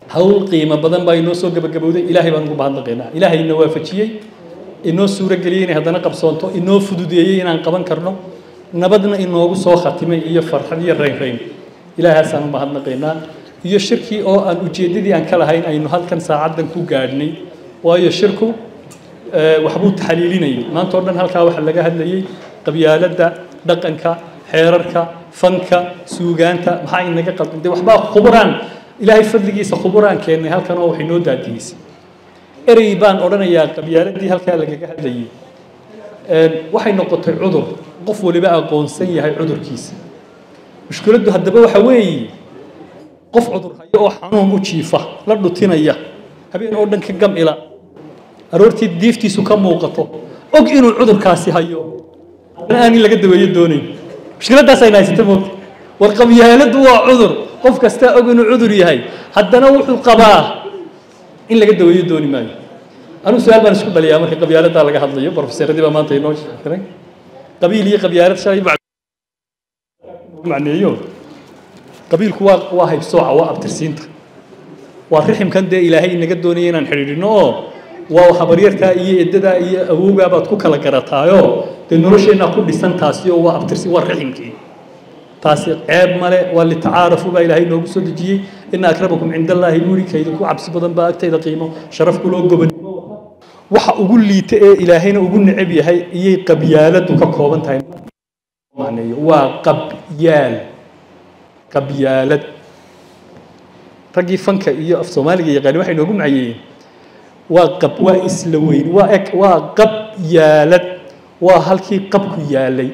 hawl qiimo badan baa inoo soo gabagabowday ilaahay baan ugu mahadnaqaynaa ilaahay inoo waafajiyay inoo suura galiyay inay haddana qabsoonto inoo fududeeyay inaan qaban karno nabadna inoogu soo khatimay iyo farxad iyo rayn ilaahaasaan u mahadnaqaynaa iyo shirkii oo aan ujeedadii aan ka lahayn aynu halkan saacadan ku gaadhnay waayo shirku waxbuu taxliilinayay maanta oo dhan halkaa waxa laga hadlayay qabyaaladda dhaqanka xeerarka fanka suugaanta maxaa inaga qaldan waxbaa khuburaan ilaahay fadligiisa khuburaan keenay halkan oo wax inoo daadiyay erey baan odhanayaa qabyaaladii halkaa lagaga hadlayay waxay noqotay cudur qof waliba aqoonsan yahay cudurkiisa mushkiladdu haddaba waxa weeye qof cudur hayo oo xanuun u jiifa la dhutinaya habeen oo dhan ka gamila aroortii diiftiisu ka muuqato og inuu cudurkaasi hayo aan laga daweeyo doonayn mushkiladaas ay haysatay mood war qabyaaladu waa cudur qof kasta og inuu cudur yahay haddana wuxuu qabaa in laga daweeyo dooni maayo anu su'aal baan isku dhaliyaa markii qabyaalada laga hadlayo professoradii baa maanta inoo sheegay qabiil iyo qabyaalad shalay macneeyo qabiilku waa haybsooca waa abtirsiinta waa riximkan dee ilaahay inaga doonaya inaan xidhiidhino oo waa habaryarta iyo eedada iyo awowga baad ku kala garataayo dee nolosheena ku dhisan taasi oo waa abtirsi waa riximkii taasi ceeb male waa li tacaarafu baa ilaahay noogu soo dejiyey inna akramakum cindallahi nuurika idinku cabsi badan baa agtayda qiimo sharaf ku loo gobanimo waxa ugu liita ee ilaahayna ugu neceb yahay iyay qabyaaladu ka kooban tahay macneeyo waa qabyaalad raggii fanka iyo af Soomaaliga yaqaan waxay noogu macayeen waa isla weyn waa qabyaalad waa halkii qabku yaalay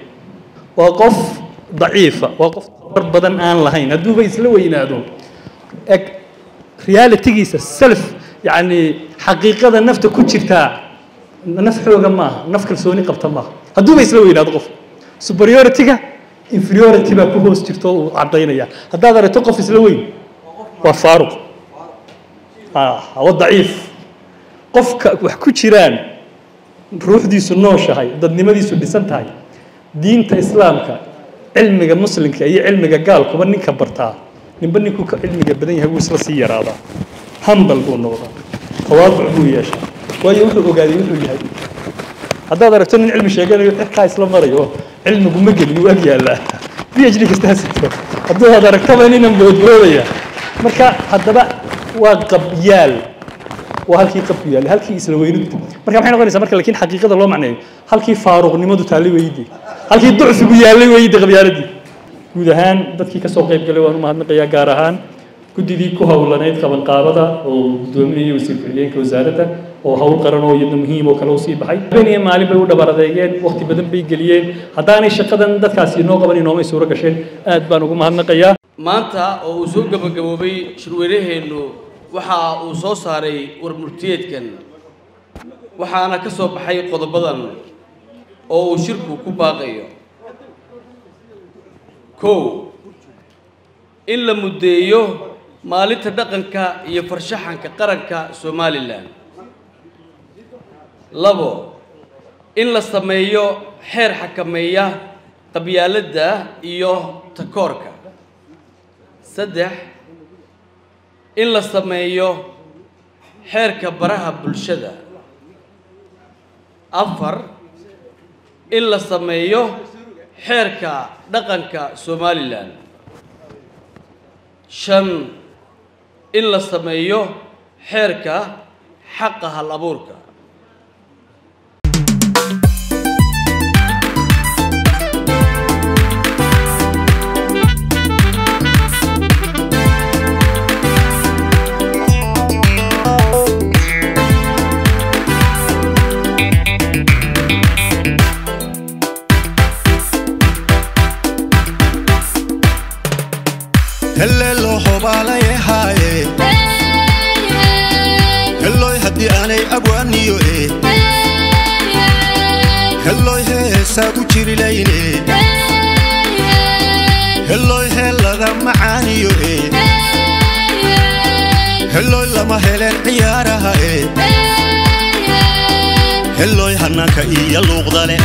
waa qof ضعيفة وقف بدن آن لهين هدوبا يسلو وينادو reality جيس السلف يعني حقيقة النفط كتشرتها نفحه جماعة نفكر سوني قبض ما هدوبا يسلو وينادو قف superiority جا inferiority بقى كله استرتو عطينا يا هذا ده تقف يسلوين وفاروق هو ضعيف قف كتشران روح دي سنوشة هاي ضد نمدي سدسنت هاي دين إسلامك علمك مسلم كأي علمك قال كمان كبرتها نبني كوك علمك بدني هو سلسية هذا همبل بونورا تواضع هو ياشا ويوحو قال يوحو يهدي هذا دركتون علم الشيء قال يحكي إسلام مريو علمك مجل يوجه لا بيجريك استهزئ هذا دركتون هنا نبودوية مركا هذا بقى وقبيال وهالكي قبيال هالكي إسلاميين مركا محنا قلنا مركا لكن حقيقة الله معناه هالكي فاروق نمدو تالي ويدي halkii ducfigu yaalay way qabyaaladii guud ahaan dadkii ka soo qayb galay waan u mahadnaqayaa gaar ahaan gudidii ku hawlaneyd qaban qaabada oo gudoomiyaha wasiirka wasaaradda oo hawl qaran oo iyadna muhiim oo kale u sii baxay baniye maalin bay u dhabaaradeeyeen waqti badan bay galiyeen hadaanay shaqadan dadkaasi inoo qaban inoomay suura gasheen aad baan ugu mahadnaqayaa maanta oo uu soo gabagaboobay shirweynaheenu waxa uu soo saaray warmurtiyeedkan waxaana ka soo baxay qodobadan oo uu shirku ku baaqayo kow in la mudeeyo maalinta dhaqanka iyo farshaxanka qaranka Soomaaliland labo in la sameeyo xeer xakameeya qabyaaladda iyo takoorka saddex in la sameeyo xeerka baraha bulshada afar in la sameeyo xeerka dhaqanka Soomaaliland shan in la sameeyo xeerka xaqa hal abuurka hello hobalay haye hello hadii aanay abwaaniyo hello heesa ku jirilayne hello helada macaaniyo hello lama helen ciyaaraha hello hananka iyo luuqdale